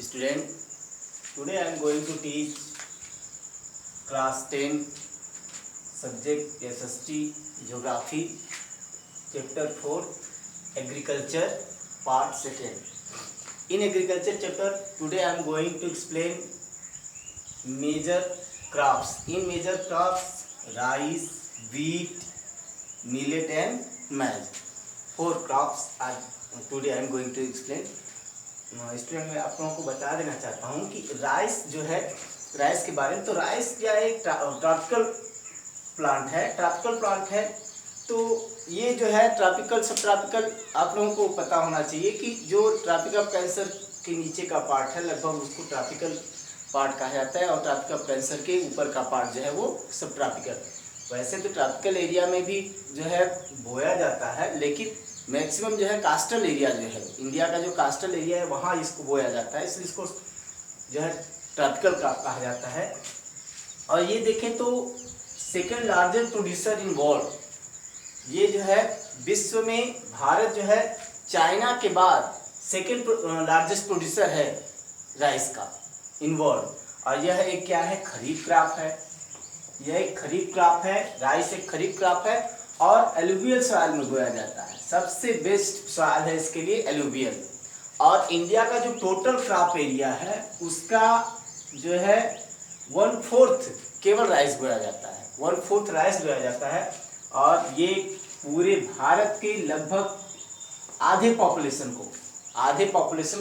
Student, today I am going to teach class 10 subject SST Geography chapter 4 Agriculture part 2nd. In agriculture chapter today I am going to explain major crops. In major crops rice, wheat, millet and maize. 4 crops are today I am going to explain. Student मैं आप लोगों को बता देना चाहता हूँ कि rice जो है राइस के बारे में। तो राइस क्या एक ट्रॉपिकल प्लांट है। तो ये जो है ट्रॉपिकल सब ट्रॉपिकल आप लोगों को पता होना चाहिए कि जो ट्रॉपिकल कैंसर के नीचे का पार्ट है लगभग उसको ट्रॉपिकल पार्ट कहा जाता है, और ट्रॉपिकल कैंसर के ऊपर का पार्ट जो है वो सब ट्रॉपिकल। वैसे तो ट्रॉपिकल एरिया में भी जो है बोया जाता है, लेकिन मैक्सिमम जो है कास्टल एरिया जो है इंडिया का जो कास्टल एरिया है वहाँ इसको बोया जाता है, इसलिए इसको जो है ट्रॉपिकल का कहा जाता है। और ये देखें तो second largest producer in world, ये जो है विश्व में भारत जो है चाइना के बाद सेकंड लार्जेस्ट प्रोड्यूसर है राइस का इन वर्ल्ड। और यह एक क्या है, खरीफ क्रॉप है। यह एक खरीफ क्रॉप है, राइस एक खरीफ क्रॉप है और एलुवियल सॉइल में बोया जाता है। सबसे बेस्ट सॉइल है इसके लिए एलुवियल। और इंडिया का जो टोटल क्रॉप एरिया है उसका जो है 1/4 केवल राइस बोया जाता है, 1/4 राइस बोया जाता है। और ये पूरे भारत के लगभग आधे पॉपुलेशन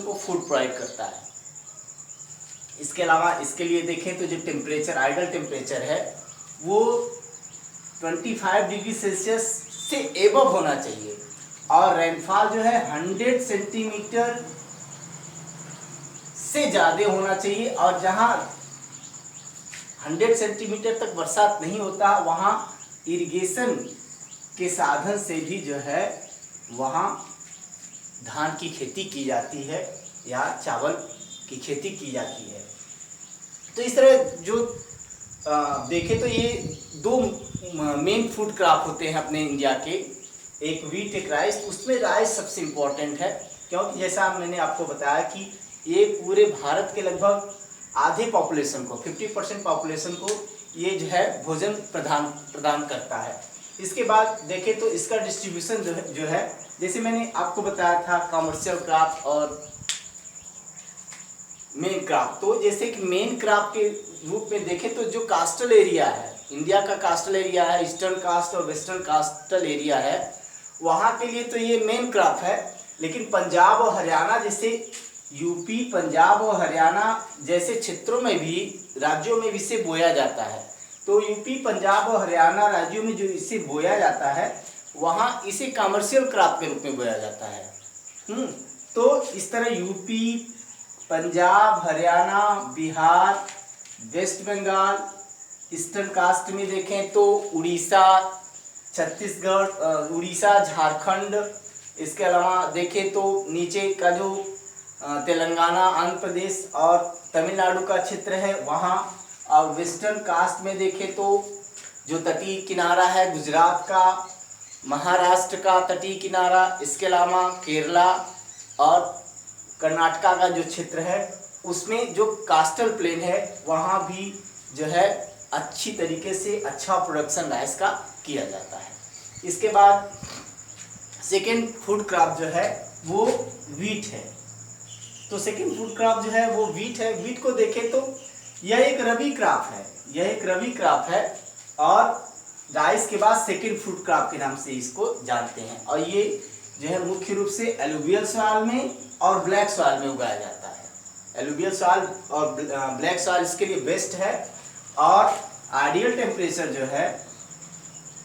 को फूड प्रोवाइड करता है। इसके अलावा इसके लिए देखें तो जो टेम्परेचर आइडल टेम्परेचर है वो 25 डिग्री सेल्सियस से एबव होना चाहिए, और रेनफॉल जो है 100 सेंटीमीटर से ज़्यादा होना चाहिए। और जहाँ 100 सेंटीमीटर तक बरसात नहीं होता वहाँ इरिगेशन के साधन से भी जो है वहाँ धान की खेती की जाती है या चावल की खेती की जाती है। तो इस तरह जो देखें तो ये 2 मेन फूड क्रॉप होते हैं अपने इंडिया के, एक वीट एक राइस। उसमें राइस सबसे इम्पोर्टेंट है, क्योंकि जैसा मैंने आपको बताया कि ये पूरे भारत के लगभग आधे पॉपुलेशन को 50% पॉपुलेशन को ये जो है भोजन प्रदान करता है। इसके बाद देखें तो इसका डिस्ट्रीब्यूशन जो है जैसे मैंने आपको बताया था कमर्शियल क्रॉप और मेन क्रॉप। तो जैसे कि मेन क्रॉप के रूप में देखें तो जो कास्टल एरिया है, इंडिया का कास्टल एरिया है, ईस्टर्न कास्ट और वेस्टर्न कास्टल एरिया है, वहाँ के लिए तो ये मेन क्रॉप है। लेकिन पंजाब और हरियाणा जैसे यूपी, पंजाब और हरियाणा जैसे क्षेत्रों में भी राज्यों में भी इसे बोया जाता है। तो यूपी, पंजाब और हरियाणा राज्यों में जो इसे बोया जाता है वहाँ इसे कमर्शियल क्रॉप के रूप में बोया जाता है। तो इस तरह UP, Punjab, Haryana, Bihar, West Bengal, eastern coast में देखें तो उड़ीसा, छत्तीसगढ़, उड़ीसा, झारखंड, इसके अलावा देखें तो नीचे का जो तेलंगाना, आंध्र प्रदेश और तमिलनाडु का क्षेत्र है वहाँ। और वेस्टर्न कास्ट में देखें तो जो तटीय किनारा है गुजरात का, महाराष्ट्र का तटीय किनारा, इसके अलावा केरला और कर्नाटका का जो क्षेत्र है उसमें जो कास्टल प्लेन है वहाँ भी जो है अच्छी तरीके से अच्छा प्रोडक्शन राइस का किया जाता है। इसके बाद सेकेंड फूड क्रॉप जो है वो वीट है। तो सेकेंड फूड क्रॉप जो है वो वीट है। वीट को देखें तो यह एक रबी क्रॉप है, और राइस के बाद सेकेंड फूड क्रॉप के नाम से इसको जानते हैं। और ये जो है मुख्य रूप से एलुवियल सॉइल में और ब्लैक सॉइल में उगाया जाता है। एलुवियल सॉइल और ब्लैक सॉइल इसके लिए बेस्ट है। और आइडियल टेम्परेचर जो है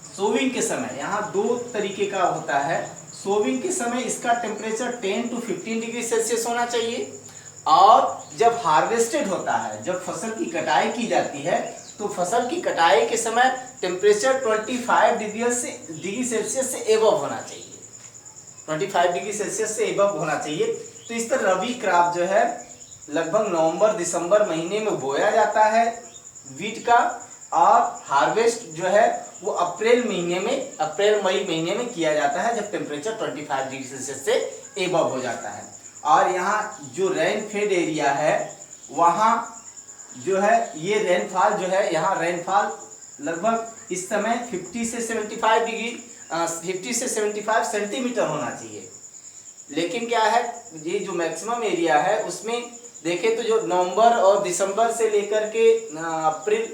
सोविंग के समय, यहाँ 2 तरीके का होता है। सोविंग के समय इसका टेम्परेचर 10 to 15 डिग्री सेल्सियस होना चाहिए, और जब हार्वेस्टेड होता है, जब फसल की कटाई की जाती है तो फसल की कटाई के समय टेम्परेचर 25 डिग्री सेल्सियस से एबव होना चाहिए, 25 डिग्री सेल्सियस से एबव होना चाहिए। तो इस तरह रबी क्रॉप जो है लगभग नवंबर-दिसंबर महीने में बोया जाता है वीट का, और हार्वेस्ट जो है वो अप्रैल मई महीने में किया जाता है जब टेम्परेचर 25 डिग्री सेल्सियस से एबव हो जाता है। और यहाँ जो रेनफेड एरिया है वहाँ जो है ये रेनफॉल जो है, यहाँ रेनफॉल लगभग इस समय 50 से 75 सेंटीमीटर होना चाहिए। लेकिन क्या है, ये जो मैक्सिमम एरिया है उसमें देखें तो जो नवंबर और दिसंबर से लेकर के अप्रैल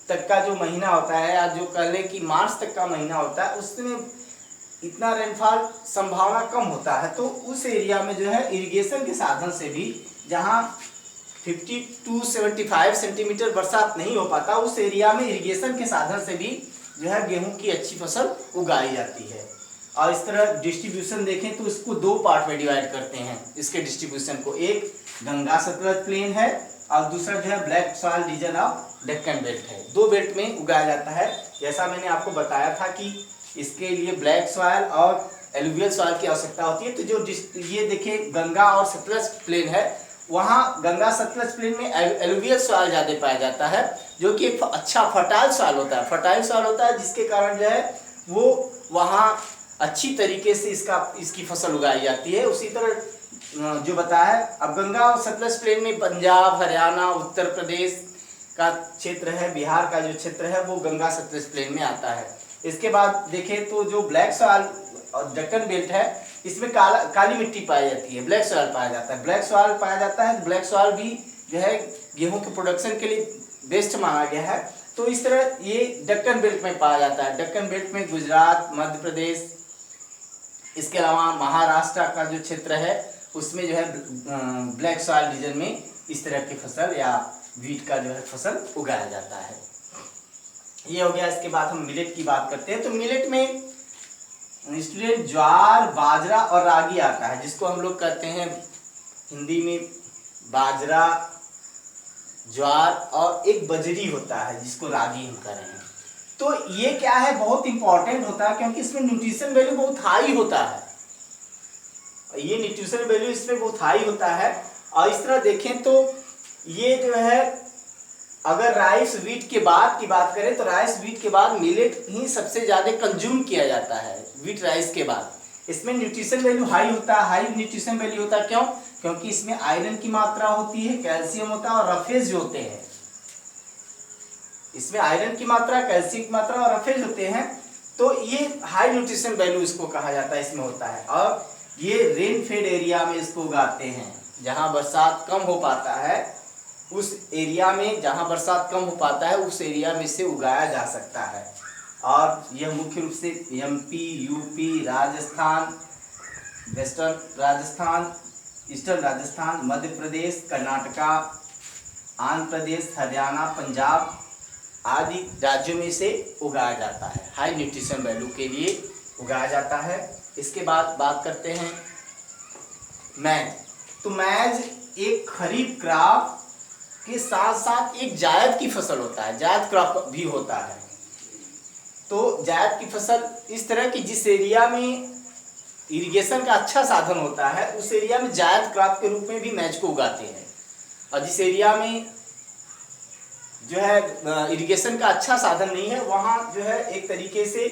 तक का जो महीना होता है, या जो कह लें कि मार्च तक का महीना होता है, उसमें इतना रेनफॉल संभावना कम होता है। तो उस एरिया में जो है इरिगेशन के साधन से भी, जहाँ 50 to 75 सेंटीमीटर बरसात नहीं हो पाता, उस एरिया में इरिगेशन के साधन से भी जो है गेहूं की अच्छी फसल उगाई जाती है। और इस तरह डिस्ट्रीब्यूशन देखें तो इसको दो पार्ट में डिवाइड करते हैं इसके डिस्ट्रीब्यूशन को। एक गंगा सतलज प्लेन है और दूसरा जो है black soil region of Deccan belt है। दो बेल्ट में उगाया जाता है। जैसा मैंने आपको बताया था कि इसके लिए ब्लैक सॉइल और एलुवियल सॉइल की आवश्यकता होती है। तो जो ये देखिए गंगा और सतलज प्लेन है, वहाँ गंगा सतलज प्लेन में एलुवियल सॉइल ज़्यादा पाया जाता है, जो कि एक अच्छा फर्टाइल सॉइल होता है। फर्टाइल सॉइल होता है जिसके कारण जो है वो वहाँ अच्छी तरीके से इसकी फसल उगाई जाती है। उसी तरह जो बताया है, अब गंगा और सतलज प्लेन में पंजाब, हरियाणा, उत्तर प्रदेश का क्षेत्र है, बिहार का जो क्षेत्र है वो गंगा सतलज प्लेन में आता है। इसके बाद देखें तो जो ब्लैक सॉइल और डेक्कन बेल्ट है, इसमें काली मिट्टी पाई जाती है, ब्लैक सॉइल पाया जाता है। ब्लैक सॉइल पाया जाता है तो ब्लैक सॉइल भी जो है गेहूं के प्रोडक्शन के लिए बेस्ट माना गया है। तो इस तरह ये डेक्कन बेल्ट में पाया जाता है। डेक्कन बेल्ट में गुजरात, मध्य प्रदेश, इसके अलावा महाराष्ट्र का जो क्षेत्र है उसमें जो है ब्लैक सॉइल रीजन में इस तरह की फसल या वीट का जो है फसल उगाया जाता है। ये हो गया। इसके बाद हम मिलेट की बात करते हैं। तो मिलेट में स्टूडेंट ज्वार, बाजरा और रागी आता है, जिसको हम लोग कहते हैं हिंदी में बाजरा, ज्वार और एक बजरी होता है जिसको रागी हम कह रहे हैं। तो ये क्या है, बहुत इंपॉर्टेंट होता है क्योंकि इसमें न्यूट्रिशन वैल्यू बहुत हाई होता है। ये न्यूट्रिशन वैल्यू इसमें बहुत हाई होता है। और इस तरह देखें तो ये जो है, अगर राइस वीट के बाद की बात करें तो राइस वीट के बाद मिलेट ही सबसे ज़्यादा कंज्यूम किया जाता है, वीट राइस के बाद। इसमें न्यूट्रिशन वैल्यू हाई होता है, हाई न्यूट्रिशन वैल्यू होता है। क्यों? क्योंकि इसमें आयरन की मात्रा होती है, कैल्शियम होता है और रफेज जो होते हैं। इसमें आयरन की मात्रा, कैल्शियम की मात्रा और रफेज होते हैं। तो ये हाई न्यूट्रिशन वैल्यू इसको कहा जाता है, इसमें होता है। और ये रेन फेड एरिया में इसको उगाते हैं, जहाँ बरसात कम हो पाता है उस एरिया में, जहाँ बरसात कम हो पाता है उस एरिया में इसे उगाया जा सकता है। और यह मुख्य रूप से MP, UP, Rajasthan, western Rajasthan, eastern Rajasthan, Madhya Pradesh, Karnataka, Andhra Pradesh, Haryana, Punjab आदि राज्यों में इसे उगाया जाता है। हाई न्यूट्रिशन वैल्यू के लिए उगाया जाता है। इसके बाद बात करते हैं मैज। तो मैज एक खरीफ क्रॉप के साथ साथ एक जायद की फसल होता है, जायद क्रॉप भी होता है। तो जायद की फसल इस तरह की, जिस एरिया में इरिगेशन का अच्छा साधन होता है उस एरिया में जायद क्रॉप के रूप में भी मैज को उगाते हैं। और जिस एरिया में जो है इरिगेशन का अच्छा साधन नहीं है, वहाँ जो है एक तरीके से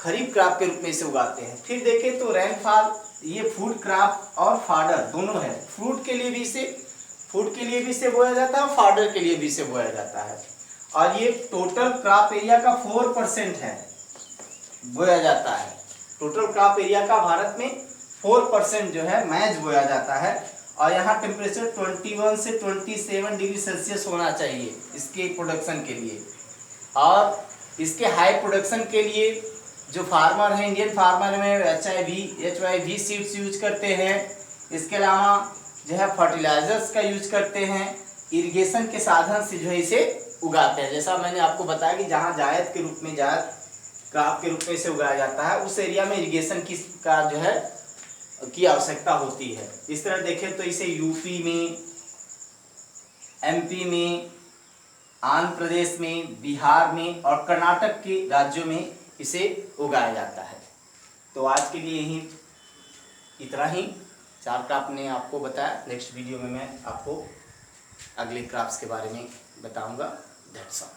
खरीफ क्रॉप के रूप में इसे उगाते हैं। फिर देखें तो रेनफॉल, ये फूड क्रॉप और फाडर दोनों है। फूड के लिए भी इसे बोया जाता है और फाडर के लिए भी इसे बोया जाता है। और ये टोटल क्रॉप एरिया का 4% है, बोया जाता है। टोटल क्रॉप एरिया का भारत में 4% जो है मैज बोया जाता है। और यहाँ टेम्परेचर 21 से 27 डिग्री सेल्सियस होना चाहिए इसके प्रोडक्शन के लिए। और इसके हाई प्रोडक्शन के लिए जो फार्मर हैं, इंडियन फार्मर में HYV सीड्स यूज करते हैं। इसके अलावा जो है फर्टिलाइजर्स का यूज करते हैं। इरिगेशन के साधन से जो है इसे उगाते हैं। जैसा मैंने आपको बताया कि जहाँ जायद के रूप में, जायद क्रॉप के रूप में इसे उगाया जाता है, उस एरिया में इरिगेशन का जो है की आवश्यकता होती है। इस तरह देखें तो इसे यूपी में, एमपी में, आंध्र प्रदेश में, बिहार में और कर्नाटक के राज्यों में इसे उगाया जाता है। तो आज के लिए यही इतना ही। 4 क्रॉप ने आपको बताया। नेक्स्ट वीडियो में मैं आपको अगले क्रॉप्स के बारे में बताऊंगा। That's all.